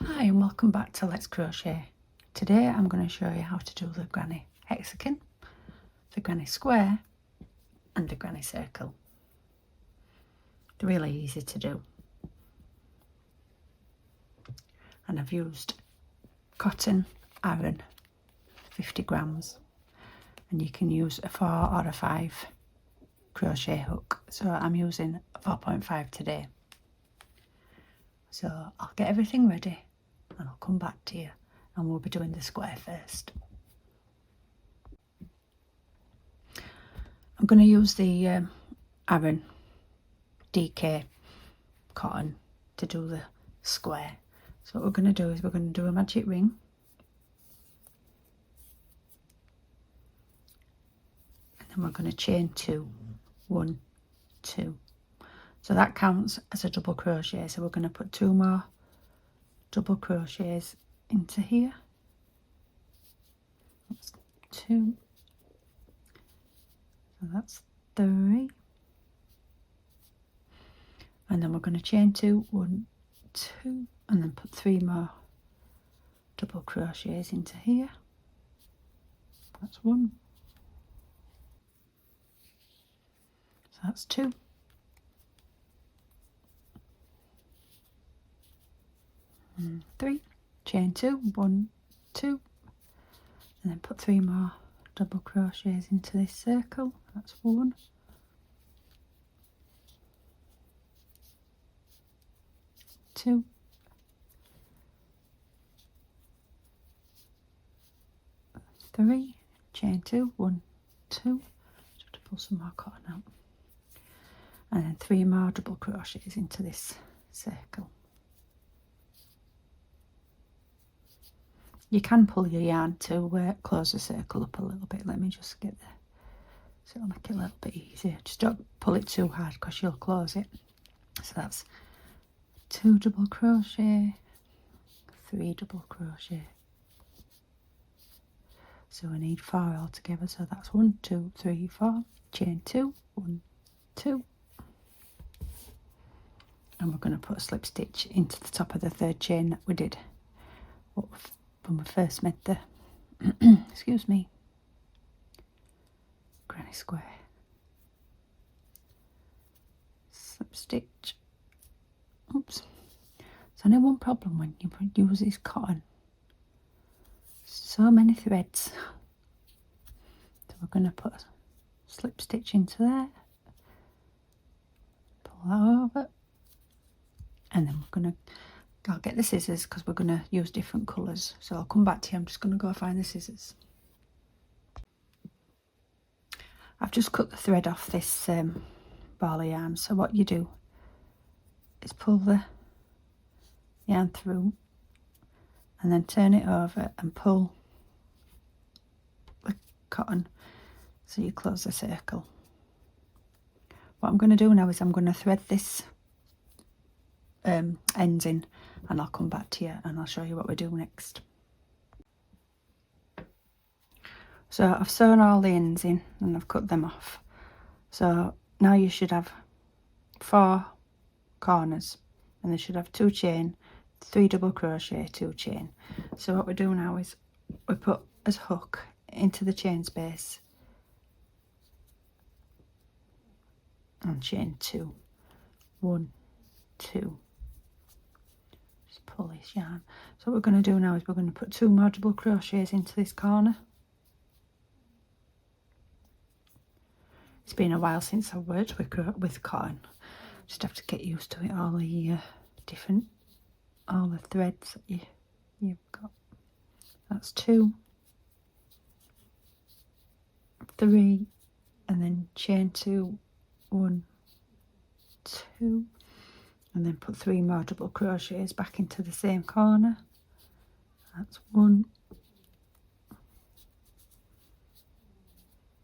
Hi and welcome back to Let's Crochet. Today I'm going to show you how to do the granny hexagon, the granny square and the granny circle. They're really easy to do. And I've used cotton Aran 50 grams, and you can use a 4 or a 5 crochet hook. So I'm using 4.5 today. So I'll get everything ready and I'll come back to you, and we'll be doing the square first. I'm going to use the Aran DK cotton to do the square. So what we're going to do is we're going to do a magic ring, and then we're going to chain 2, 1, 2. So that counts as a double crochet. So we're going to put 2 more double crochets into here. That's 2. So that's 3. And then we're going to chain 2, 1, 2, and then put 3 more double crochets into here. That's 1. So that's 2. And 3. Chain 2, 1, 2, and then put 3 more double crochets into this circle. That's 1. 2. 3. Chain 2, 1, 2. Just have to pull some more cotton out. And then 3 more double crochets into this circle. You can pull your yarn to close the circle up a little bit. Let me just get there, so it'll make it a little bit easier. Just don't pull it too hard because you'll close it. So that's 2 double crochet, 3 double crochet. So we need 4 altogether. So that's 1, 2, 3, 4. Chain 2, 1, 2. And we're going to put a slip stitch into the top of the 3rd chain that we did when we first made the excuse me, granny square. Slip stitch. Oops. There's only one problem when you use this cotton. So many threads. So we're going to put a slip stitch into there. Pull that over. And then we're going to, I'll get the scissors because we're going to use different colours. So I'll come back to you. I'm just going to go find the scissors. I've just cut the thread off this ball of yarn. So what you do is pull the yarn through and then turn it over and pull the cotton so you close the circle. What I'm going to do now is I'm going to thread this ends in, and I'll come back to you and I'll show you what we do next. So I've sewn all the ends in and I've cut them off. So now you should have 4 corners, and they should have 2 chain, 3 double crochet, 2 chain. So what we do now is we put a hook into the chain space and chain 2, 1, 2. Just pull this yarn. So what we're going to do now is we're going to put 2 more double crochets into this corner. It's been a while since I've worked with cotton. Just have to get used to it, all the all the threads that you've got. That's 2, 3, and then chain 2, 1, 2, and then put 3 more double crochets back into the same corner. That's 1,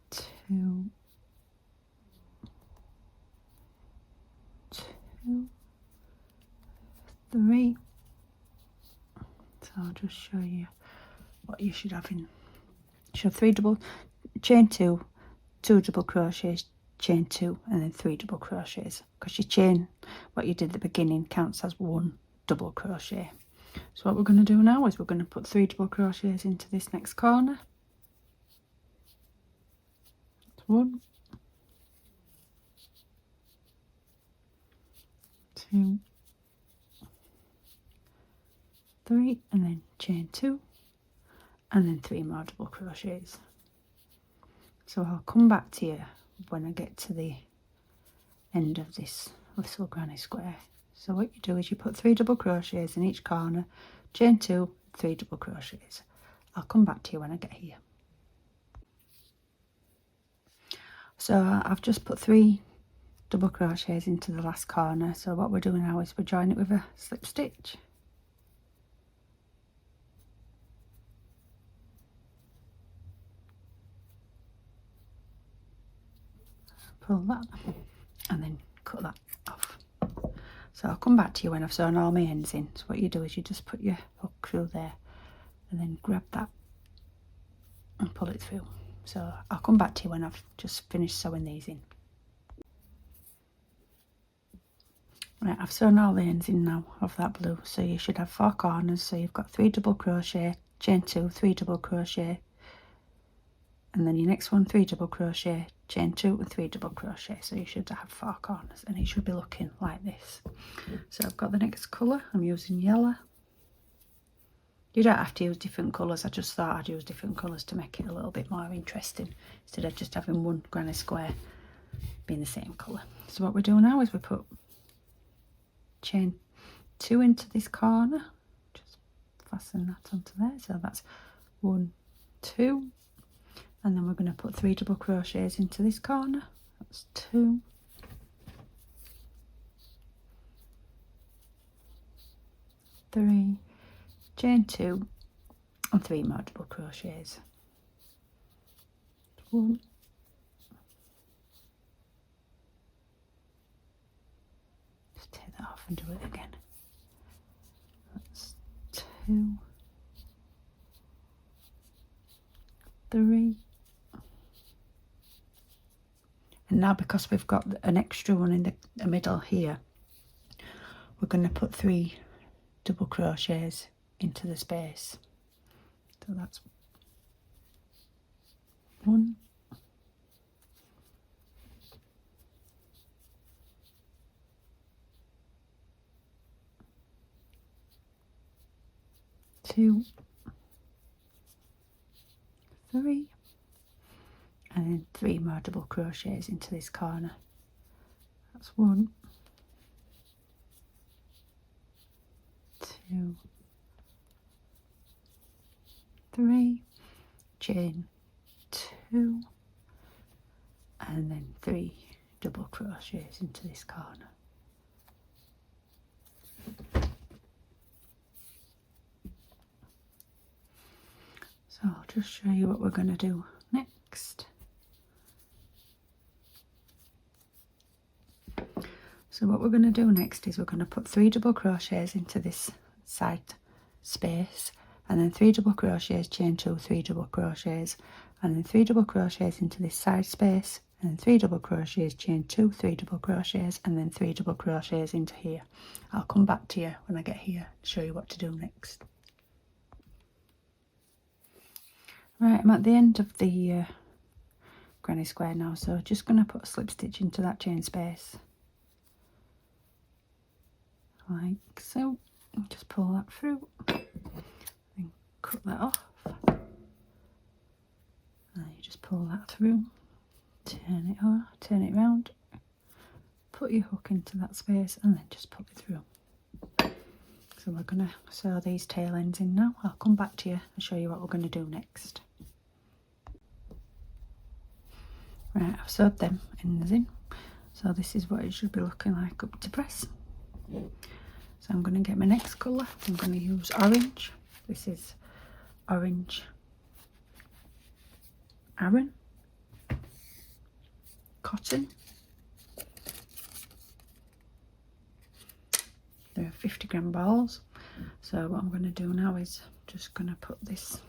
2, 2, 3. So I'll just show you what you should have in. You should have 3 double, chain 2, 2 double crochets, chain 2, and then 3 double crochets, because your chain, what you did at the beginning, counts as 1 double crochet. So what we're going to do now is we're going to put 3 double crochets into this next corner. 1, 2, 3, and then chain 2, and then 3 more double crochets. So I'll come back to you when I get to the end of this little granny square. So what you do is you put 3 double crochets in each corner, chain 2, 3 double crochets. I'll come back to you when I get here. So I've just put 3 double crochets into the last corner. So what we're doing now is we're joining it with a slip stitch. Pull that and then cut that off. So I'll come back to you when I've sewn all my ends in. So what you do is you just put your hook through there and then grab that and pull it through. So I'll come back to you when I've just finished sewing these in. Right, I've sewn all the ends in now of that blue. So you should have 4 corners. So you've got 3 double crochet, chain 2, 3 double crochet, and then your next one 3 double crochet, chain 2 and 3 double crochet. So you should have 4 corners and it should be looking like this. So I've got the next colour. I'm using yellow. You don't have to use different colours. I just thought I'd use different colours to make it a little bit more interesting instead of just having one granny square being the same colour. So what we do now is we put chain 2 into this corner, just fasten that onto there. So that's 1, 2, and then we're going to put 3 double crochets into this corner. That's 2, 3, chain 2 and 3 more double crochets. 1, just take that off and do it again. That's 2, 3, and now because we've got an extra one in the middle here, we're going to put 3 double crochets into the space. So that's 1, 2, 3, and then 3 more double crochets into this corner. That's 1, 2, 3, chain 2, and then 3 double crochets into this corner. So I'll just show you what we're going to do next. So what we're going to do next is we're going to put 3 double crochets into this side space, and then 3 double crochets, chain 2, 3 double crochets, and then 3 double crochets into this side space, and then 3 double crochets, chain 2, 3 double crochets, and then 3 double crochets into here. I'll come back to you when I get here and show you what to do next. Right, I'm at the end of the granny square now, so just going to put a slip stitch into that chain space, like so. Just pull that through, then cut that off, and you just pull that through, turn it over, turn it round, put your hook into that space, and then just pull it through. So we're going to sew these tail ends in now. I'll come back to you and show you what we're going to do next. Right, I've sewed them ends in, so this is what it should be looking like up to press. So I'm going to get my next colour. I'm going to use orange. This is orange Aran cotton. They're 50-gram balls. So what I'm going to do now is just going to put this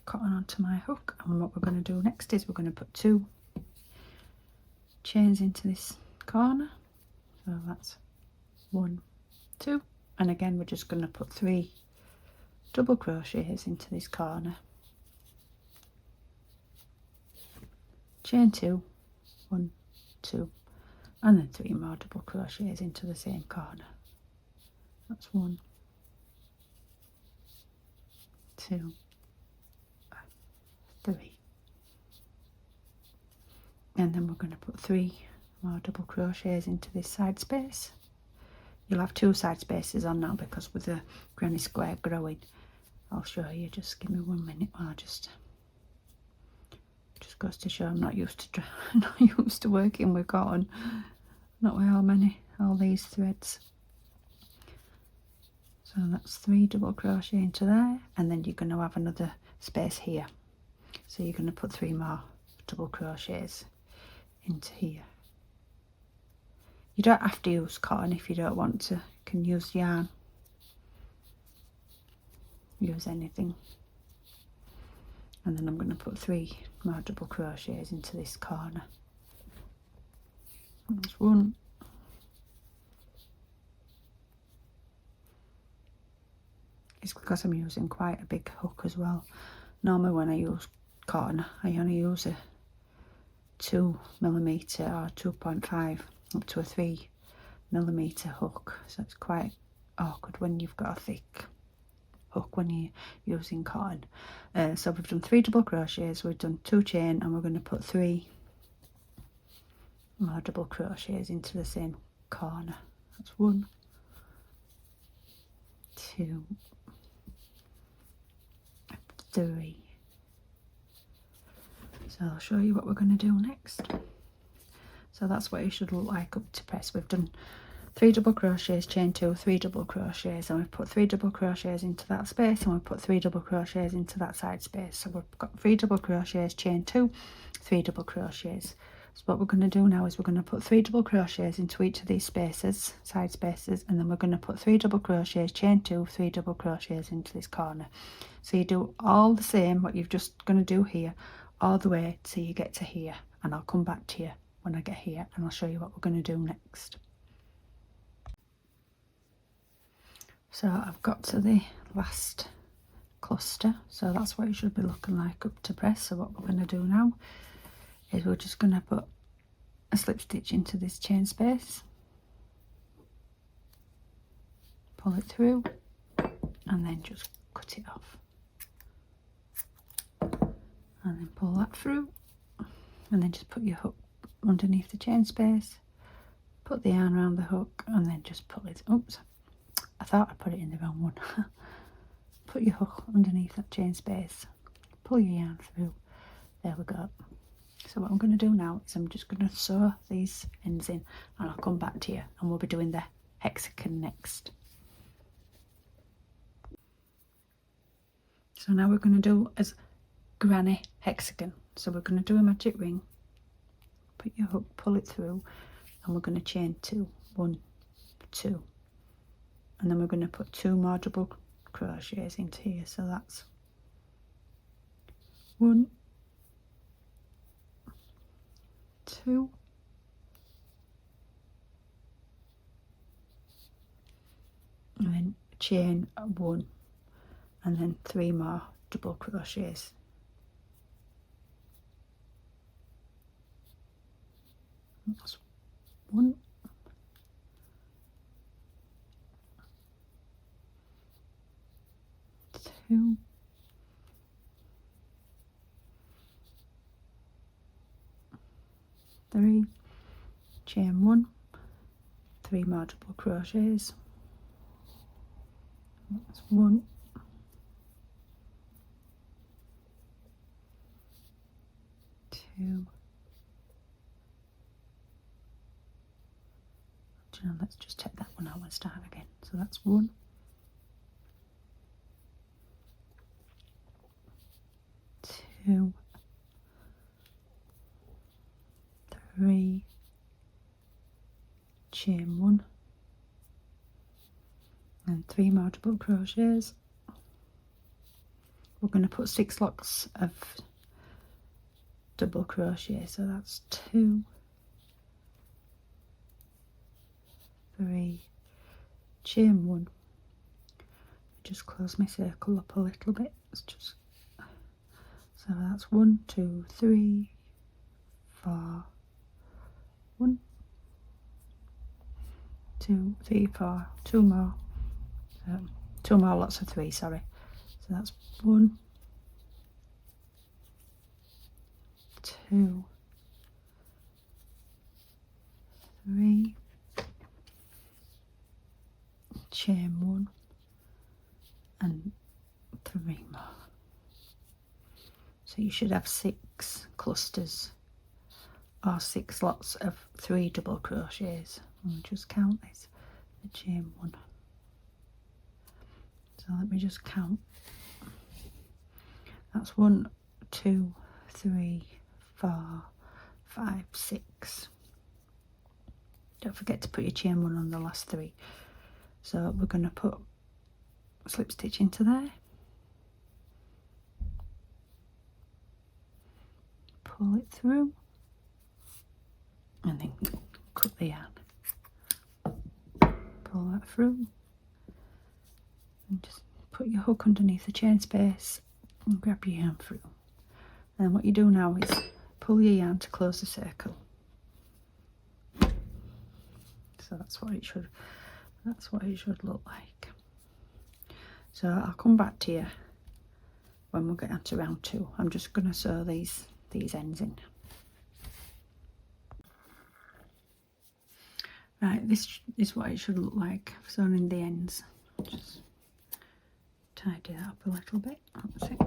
cotton onto my hook, and what we're going to do next is we're going to put 2 chains into this corner. So that's 1, 2, and again we're just going to put 3 double crochets into this corner, chain 2, 1, 2, and then 3 more double crochets into the same corner. That's 1, 2, 3, and then we're going to put 3 more double crochets into this side space. You'll have 2 side spaces on now because with the granny square growing. I'll show you, just give me 1 minute while I just goes to show I'm not used to working with cotton, not with all these threads. So that's 3 double crochet into there, and then you're going to have another space here, so you're going to put 3 more double crochets into here. You don't have to use cotton if you don't want to. You can use yarn, use anything. And then I'm going to put 3 more double crochets into this corner. That's 1, it's because I'm using quite a big hook as well. Normally when I use cotton I only use a 2mm or 2.5 up to a 3mm hook, so it's quite awkward when you've got a thick hook when you're using cotton. So we've done 3 double crochets, we've done 2 chain, and we're going to put 3 more double crochets into the same corner. That's 1, 2, 3. So I'll show you what we're going to do next. So that's what it should look like up to press. We've done 3 double crochets, chain 2, 3 double crochets, and we've put 3 double crochets into that space, and we've put 3 double crochets into that side space. So we've got 3 double crochets, chain 2, 3 double crochets. So what we're going to do now is we're going to put 3 double crochets into each of these spaces, side spaces, and then we're going to put 3 double crochets, chain 2, 3 double crochets into this corner. So you do all the same what you've just going to do here, all the way till you get to here, and I'll come back to you when I get here and I'll show you what we're going to do next. So I've got to the last cluster, so that's what it should be looking like up to press. So what we're going to do now is we're just going to put a slip stitch into this chain space, pull it through, and then just cut it off, and then pull that through, and then just put your hook underneath the chain space, put the yarn around the hook, and then just pull it. Oops, I thought I put it in the wrong one. Put your hook underneath that chain space, pull your yarn through. There we go. So what I'm going to do now is I'm just going to sew these ends in, and I'll come back to you, and we'll be doing the hexagon next. So now we're going to do as granny hexagon. So we're going to do a magic ring, put your hook, pull it through, and we're going to chain 2, 1, 2, and then we're going to put 2 more double crochets into here. So that's 1, 2, and then chain 1, and then 3 more double crochets. That's 1, 2, 3, chain 1, 3 more double crochets. That's 1, 2. Let's just take that one out and start again. So that's 1, 2, 3, chain 1, and 3 more double crochets. We're going to put 6 lots of double crochet, so that's 2, 3, chain 1, just close my circle up a little bit. It's just, so that's 1, 2, 3, 4, 1, 2, 3, 4, 2 more, 2 more lots of 3, sorry. So that's 1, 2, 3, chain 1, and 3 more. So you should have 6 clusters or 6 lots of 3 double crochets. I'll just count this, the chain 1. So let me just count. That's 1, 2, 3, 4, 5, 6. Don't forget to put your chain 1 on the last 3. So we're going to put slip stitch into there, pull it through, and then cut the yarn. Pull that through, and just put your hook underneath the chain space and grab your yarn through. And what you do now is pull your yarn to close the circle. So that's what it should look like. So I'll come back to you when we get onto round 2. I'm just going to sew these ends in. Right, this is what it should look like, sewn in the ends. Just tidy that up a little bit. That's it.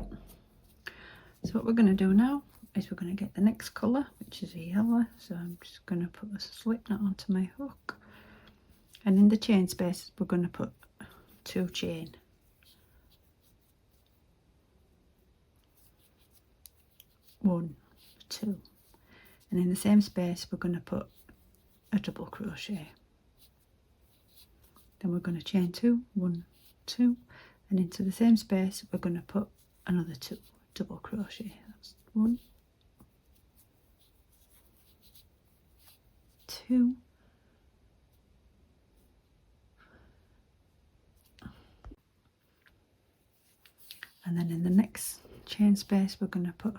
So what we're going to do now is we're going to get the next colour, which is a yellow. So I'm just going to put a slip knot onto my hook, and in the chain space we're going to put 2 chain. 1, 2, and in the same space we're going to put a double crochet. Then we're going to chain 2, 1, 2, and into the same space we're going to put another 2 double crochet. That's 1, 2, and then in the next chain space we're going to put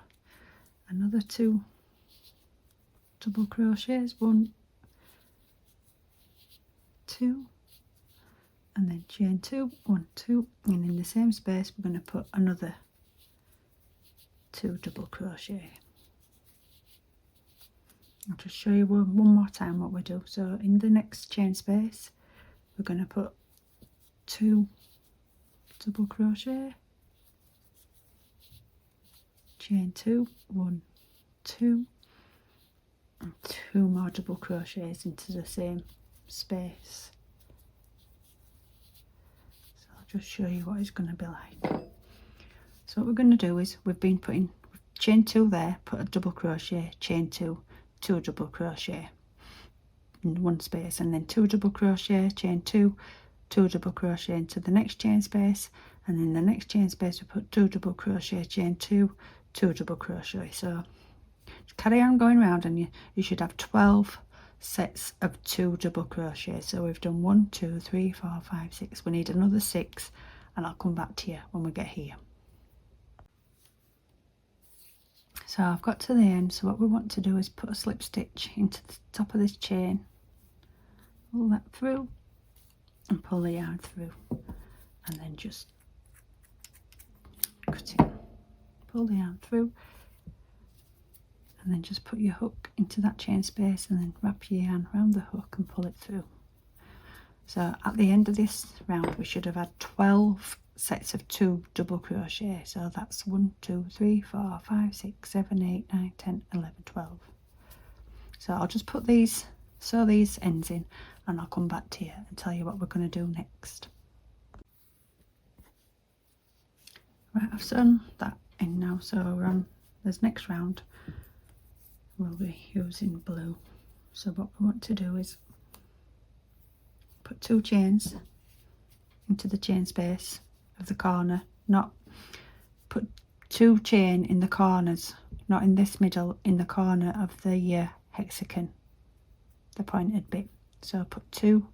another 2 double crochets, 1, 2, and then chain 2, 1, 2, and in the same space we're going to put another 2 double crochet. I'll just show you one more time what we do. So in the next chain space we're going to put 2 double crochet, chain 2, 1, 2, and 2 more double crochets into the same space. So I'll just show you what it's going to be like. So what we're going to do is we've been putting chain 2 there, put a double crochet, chain 2, 2 double crochet in one space, and then 2 double crochet, chain 2, 2 double crochet into the next chain space, and in the next chain space we put 2 double crochet, chain 2, 2 double crochet. So just carry on going around, and you should have 12 sets of 2 double crochet. So we've done 1, 2, 3, 4, 5, 6. We need another 6, and I'll come back to you when we get here. So I've got to the end, so what we want to do is put a slip stitch into the top of this chain, pull that through and pull the yarn through, and then just cut it, pull the yarn through, and then just put your hook into that chain space and then wrap your yarn around the hook and pull it through. So at the end of this round we should have had 12 sets of 2 double crochet. So that's 1, 2, 3, 4, 5, 6, 7, 8, 9, 10, 11, 12. So I'll just put these, sew these ends in, and I'll come back to you and tell you what we're going to do next. Right, I've sewn that in now, so we're on this next round. We'll be using blue. So what we want to do is put 2 chains into the chain space of the corner, not put 2 chain in the corners, not in this middle, in the corner of the hexagon, the pointed bit. So put 2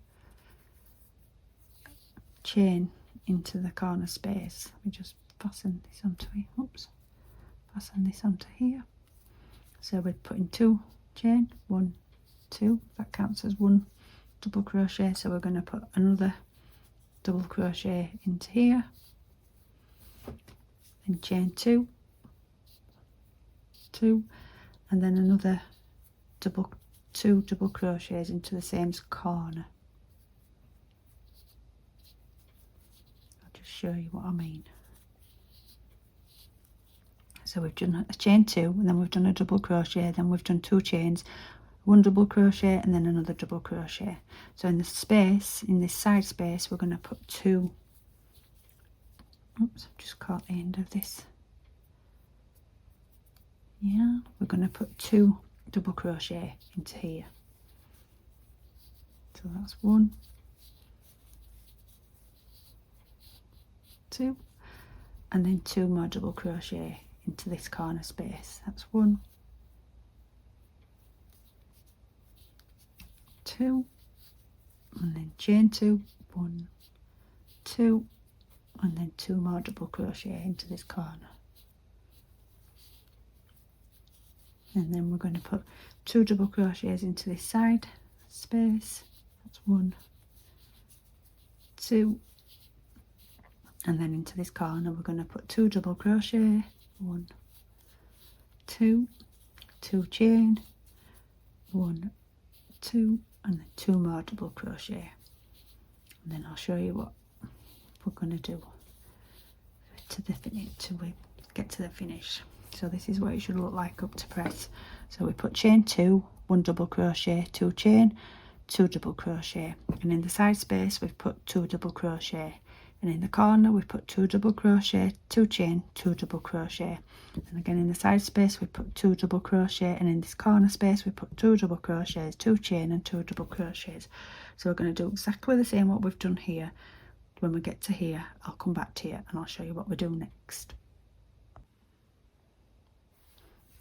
chain into the corner space. Let me just fasten this onto here. Oops, fasten this onto here. So we're putting 2 chain, 1, 2, that counts as 1 double crochet. So we're going to put another double crochet into here, then chain 2, 2, and then another 2 double crochets into the same corner. I'll just show you what I mean. So we've done a chain 2, and then we've done a double crochet, then we've done 2 chains, 1 double crochet, and then another double crochet. So in the space, in this side space, we're going to put 2. Oops, I've just caught the end of this. Yeah, we're going to put 2 double crochet into here. So that's 1, 2, and then 2 more double crochet into this corner space. That's 1, 2, and then chain 2, 1, 2, and then 2 more double crochet into this corner. And then we're going to put 2 double crochets into this side space. That's 1, 2, and then into this corner we're going to put 2 double crochet, 1, 2, 2 chain, 1, 2, and then 2 more double crochet. And then I'll show you what we're going to do to the finish, till we get to the finish. So this is what it should look like up to press. So we put chain 2, 1 double crochet, 2 chain, 2 double crochet, and in the side space we've put 2 double crochet, and in the corner we've put 2 double crochet, 2 chain, 2 double crochet, and again in the side space we put 2 double crochet, and in this corner space we put 2 double crochets, 2 chain, and 2 double crochets. So we're going to do exactly the same what we've done here. When we get to here, I'll come back to you and I'll show you what we do next.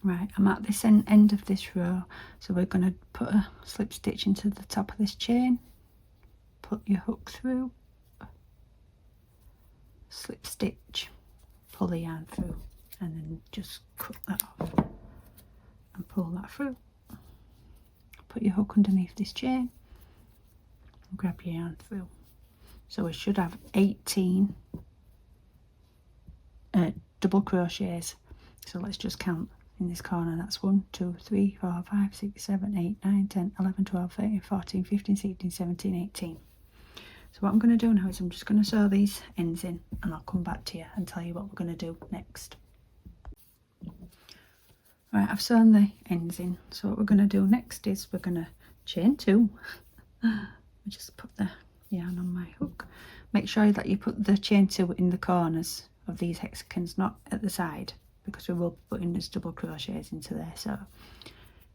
Right, I'm at this end of this row, so we're going to put a slip stitch into the top of this chain, put your hook through, slip stitch, pull the yarn through, and then just cut that off and pull that through. Put your hook underneath this chain and grab your yarn through. So we should have 18 double crochets. So let's just count in this corner. That's 1, 2, 3, 4, 5, 6, 7, 8, 9, 10, 11, 12, 13, 14, 15, 16, 17, 18. So what I'm going to do now is I'm just going to sew these ends in, and I'll come back to you and tell you what we're going to do next. Right, I've sewn the ends in. So what we're going to do next is we're going to chain 2. Just put the yarn on my hook. Make sure that you put the chain 2 in the corners of these hexagons, not at the side, because we will be putting these double crochets into there. So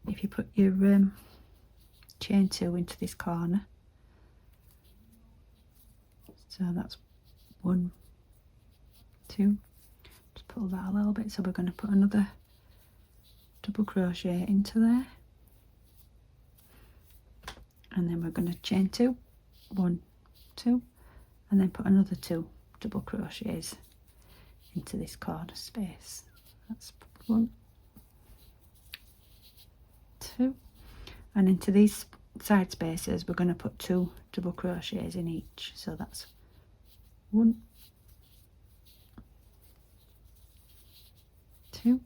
if you put your chain 2 into this corner, so that's 1, 2, just pull that a little bit. So we're going to put another double crochet into there, and then we're going to chain 2, 1, 2, and then put another 2 double crochets into this corner space. That's 1, 2, and into these side spaces we're going to put 2 double crochets in each. So that's 1, 2,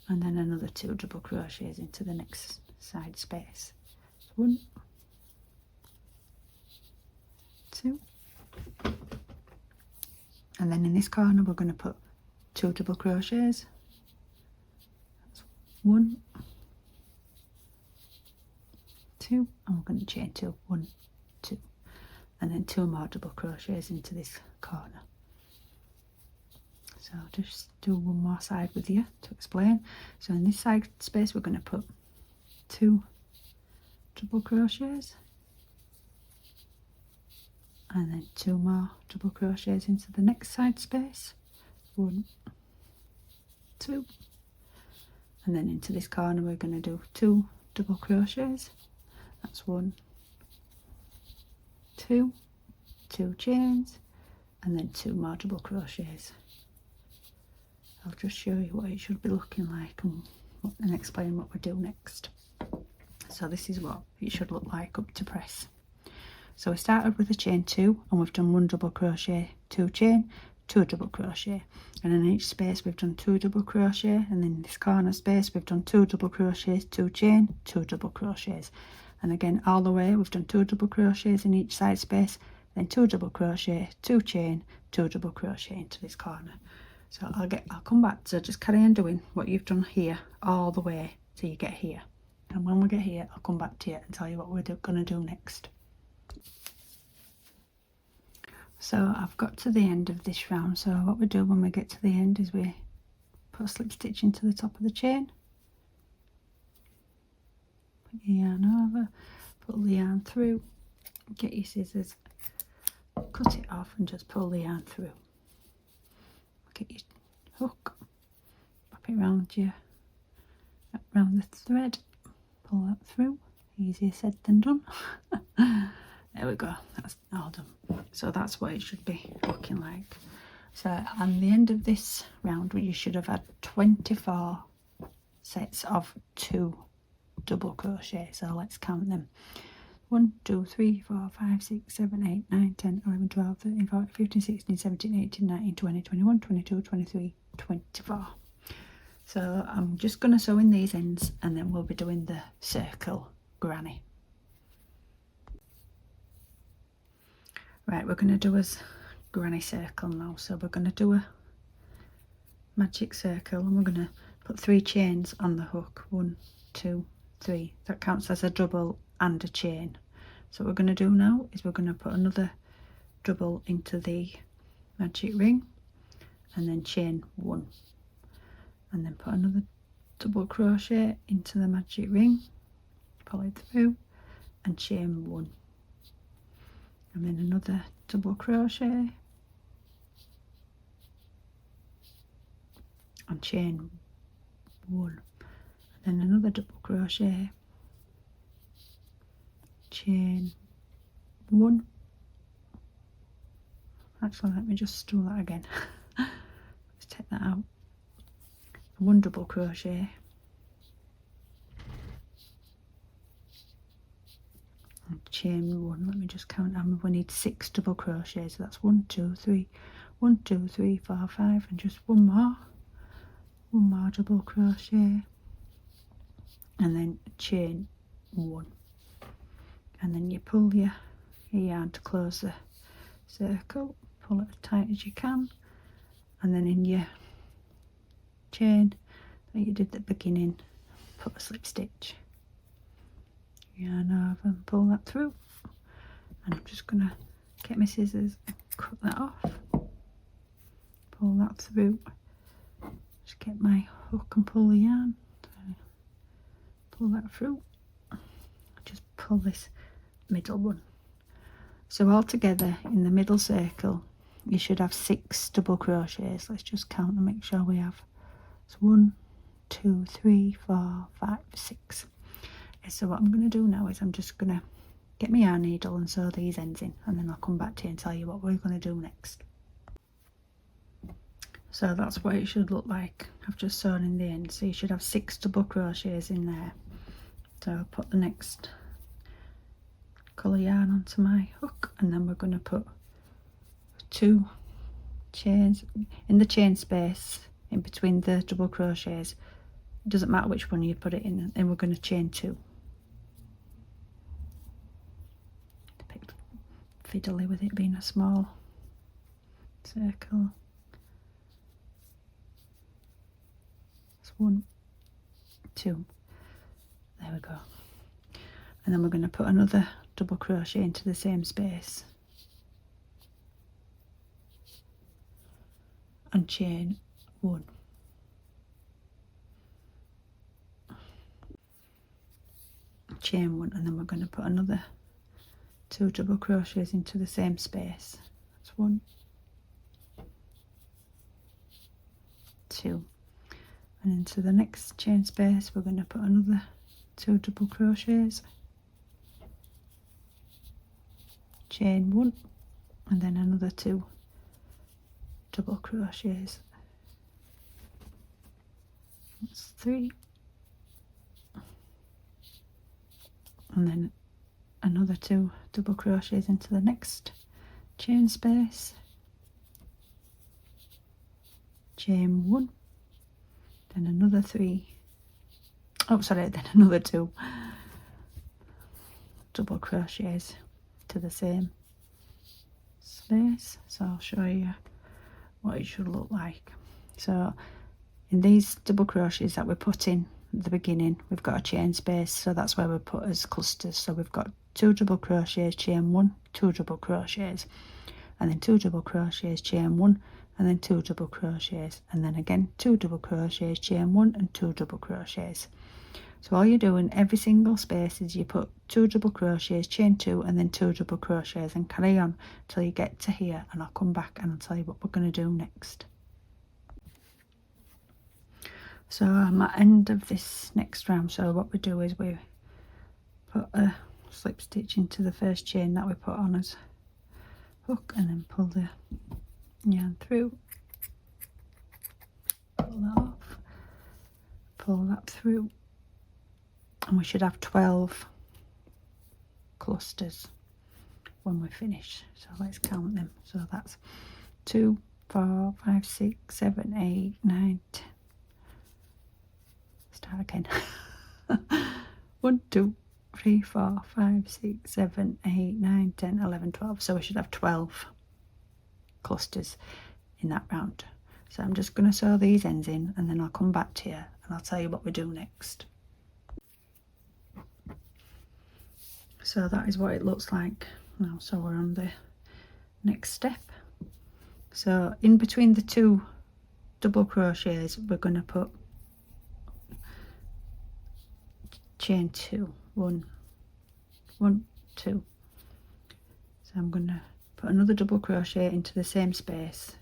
and then another 2 double crochets into the next side space. 1, 2, and then in this corner we're going to put 2 double crochets. That's 1, 2, and we're going to chain 2, 1, 2, and then 2 more double crochets into this corner. So I'll just do one more side with you to explain. So in this side space we're going to put 2 double crochets, and then 2 more double crochets into the next side space. 1, 2, and then into this corner we're going to do 2 double crochets. That's 1, 2, 2 chains, and then 2 more double crochets. I'll just show you what it should be looking like and explain what we do next. So this is what it should look like up to press. So we started with a chain 2 and we've done 1 double crochet, 2 chain, 2 double crochet, and in each space we've done 2 double crochet, and then in this corner space we've done 2 double crochets, 2 chain, 2 double crochets, and again all the way we've done 2 double crochets in each side space, then 2 double crochet, 2 chain, 2 double crochet into this corner. So I'll come back to just carry on doing what you've done here all the way till you get here, and when we get here I'll come back to you and tell you what we're going to do next. So I've got to the end of this round, so what we do when we get to the end is we put a slip stitch into the top of the chain, put your yarn over, pull the yarn through, get your scissors, cut it off and just pull the yarn through. Get your hook, wrap it around the thread, pull that through. Easier said than done. There we go, that's all done. So that's what it should be looking like. So on the end of this round you should have had 24 sets of 2 double crochet. So let's count them. 1, 2, 3, 4, 5, 6, 7, 8, 9, 10, 11, 12, 13, 14, 15, 16, 17, 18, 19, 20, 21, 22, 23, 24. So I'm just going to sew in these ends and then we'll be doing the circle granny. Right, we're going to do a granny circle now. So we're going to do a magic circle and we're going to put 3 chains on the hook. 1, 2, 3. That counts as a double and a chain. So what we're going to do now is we're going to put another double into the magic ring and then chain 1, and then put another double crochet into the magic ring, pull it through and chain 1, and then another double crochet and chain 1, and then another double crochet, chain 1. Actually, let me just do that again. Let's take that out. 1 double crochet and chain 1. Let me just count them. We need 6 double crochets. So that's 1, 2, 3, 1, 2, 3, 4, 5, and just one more double crochet, and then chain 1. And then you pull your yarn to close the circle, pull it as tight as you can, and then in your chain that you did at the beginning, put a slip stitch, yarn over and pull that through. And I'm just going to get my scissors and cut that off, pull that through, just get my hook and pull the yarn, pull that through, just pull this middle one. So all together in the middle circle you should have 6 double crochets. Let's just count and make sure we have. It's 1, 2, 3, 4, 5, 6. So what I'm going to do now is I'm just going to get my yarn needle and sew these ends in, and then I'll come back to you and tell you what we're going to do next. So that's what it should look like. I've just sewn in the end, so you should have 6 double crochets in there. So I'll put the next colour yarn onto my hook, and then we're going to put 2 chains in the chain space in between the double crochets. It doesn't matter which one you put it in, and we're going to chain 2. A bit fiddly with it being a small circle. It's 1, 2. There we go. And then we're going to put another double crochet into the same space and chain 1. Chain 1, and then we're going to put another 2 double crochets into the same space. That's 1, 2, and into the next chain space we're going to put another 2 double crochets, chain 1, and then another 2 double crochets. That's 3, and then another 2 double crochets into the next chain space, chain 1, then another 3, oh sorry, then another 2 double crochets to the same space. So I'll show you what it should look like. So in these double crochets that we put in at the beginning, we've got a chain space, so that's where we put as clusters. So we've got 2 double crochets, chain 1, 2 double crochets, and then 2 double crochets, chain 1, and then 2 double crochets, and then again 2 double crochets, chain 1, and 2 double crochets. So all you do in every single space is you put 2 double crochets, chain 2, and then 2 double crochets, and carry on till you get to here, and I'll come back and I'll tell you what we're going to do next. So I'm at the end of this next round, so what we do is we put a slip stitch into the first chain that we put on as hook, and then pull the yarn through, pull that off, pull that through, and we should have 12 clusters when we finish. So let's count them. So that's 2, 4, 5, 6, 7, 8, 9, 10. Start again. 1, 2, 3, 4, 5, 6, 7, 8, 9, 10, 11, 12. So we should have 12 clusters in that round. So I'm just going to sew these ends in, and then I'll come back to you and I'll tell you what we do next. So that is what it looks like now. So we're on the next step. So in between the 2 double crochets, we're going to put chain 2, 1, 1, 2. So I'm going to put another double crochet into the same space,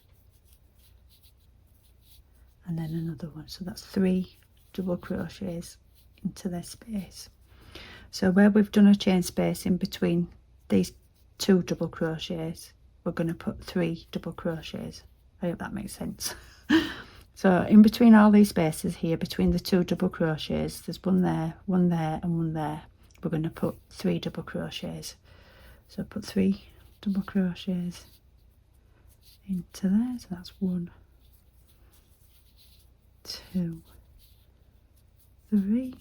and then another one. So that's 3 double crochets into this space. So where we've done a chain space in between these 2 double crochets, we're going to put 3 double crochets. I hope that makes sense. So in between all these spaces here, between the 2 double crochets, there's one there, and one there. We're going to put 3 double crochets. So put 3 double crochets into there. So that's 1, 2, 3.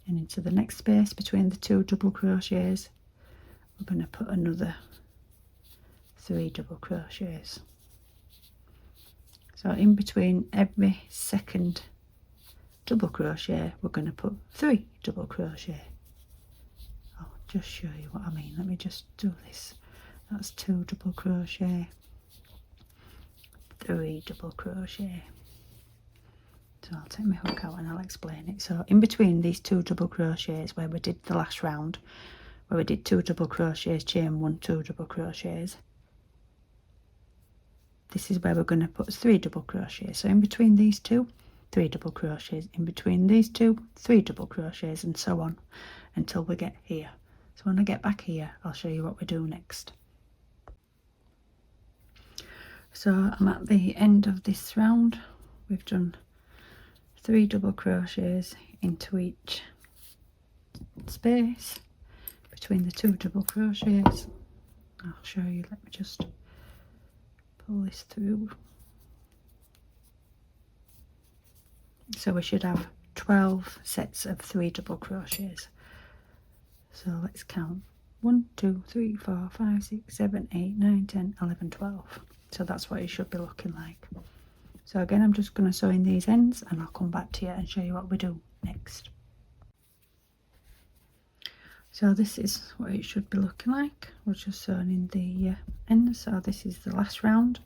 And into the next space between the 2 double crochets, we're going to put another 3 double crochets. So in between every second double crochet, we're going to put 3 double crochet. I'll just show you what I mean. Let me just do this. That's 2 double crochet, 3 double crochet. So I'll take my hook out and I'll explain it. So in between these 2 double crochets where we did the last round, where we did 2 double crochets, chain 1, 2 double crochets, this is where we're going to put 3 double crochets. So in between these 2, 3 double crochets, in between these 2, 3 double crochets, and so on until we get here. So when I get back here, I'll show you what we do next. So I'm at the end of this round. We've done 3 double crochets into each space between the 2 double crochets. I'll show you. Let me just pull this through. So we should have 12 sets of 3 double crochets. So let's count. 1, 2, 3, 4, 5, 6, 7, 8, 9, 10, 11, 12. So that's what it should be looking like. So again, I'm just going to sew in these ends and I'll come back to you and show you what we do next. So this is what it should be looking like. We're just sewing in the ends. So this is the last round.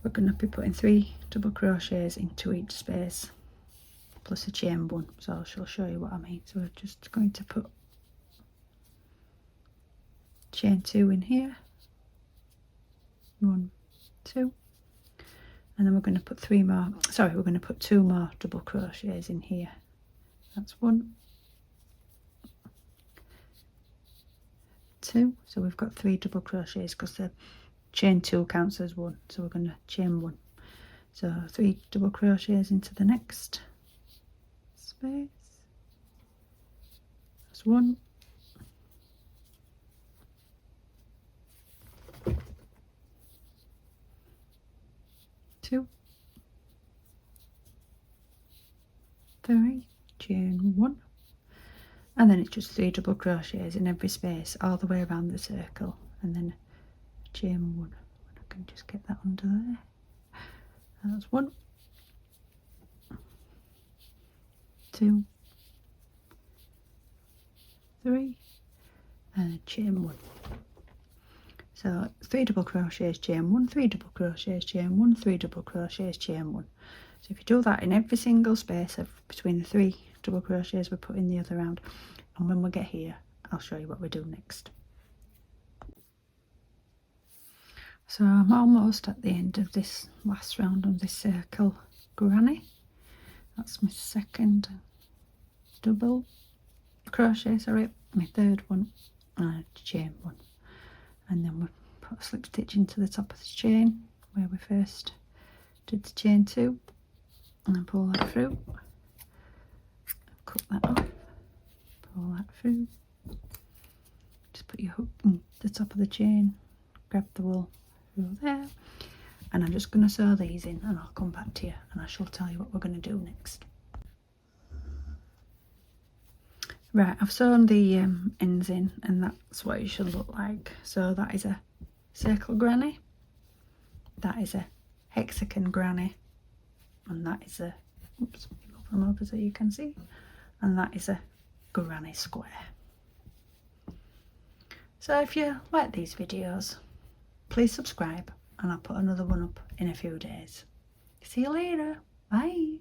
We're going to be putting 3 double crochets into each space plus a chain 1. So I shall show you what I mean. So we're just going to put chain 2 in here, 1, 2, and then we're going to put 2 more double crochets in here. That's 1, 2. So we've got 3 double crochets because the chain 2 counts as 1, so we're going to chain 1. So 3 double crochets into the next space. That's 1. 2, 3, chain 1, and then it's just 3 double crochets in every space all the way around the circle, and then chain 1. I can just get that under there. That's 1, 2, 3, and chain 1. So 3 double crochets, chain 1, 3 double crochets, chain 1, 3 double crochets, chain 1. So if you do that in every single space of between the 3 double crochets we put in the other round, and when we get here I'll show you what we do next. So I'm almost at the end of this last round of this circle granny. That's my second double crochet, sorry, my third one, and chain 1. And then we put a slip stitch into the top of the chain where we first did the chain 2, and then pull that through, cut that off, pull that through, just put your hook in the top of the chain, grab the wool through there, and I'm just going to sew these in, and I'll come back to you and I shall tell you what we're going to do next. Right, I've sewn the ends in, and that's what it should look like. So that is a circle granny, that is a hexagon granny, and that is a, oops, move them over so you can see, and that is a granny square. So if you like these videos, please subscribe, and I'll put another one up in a few days. See you later, bye.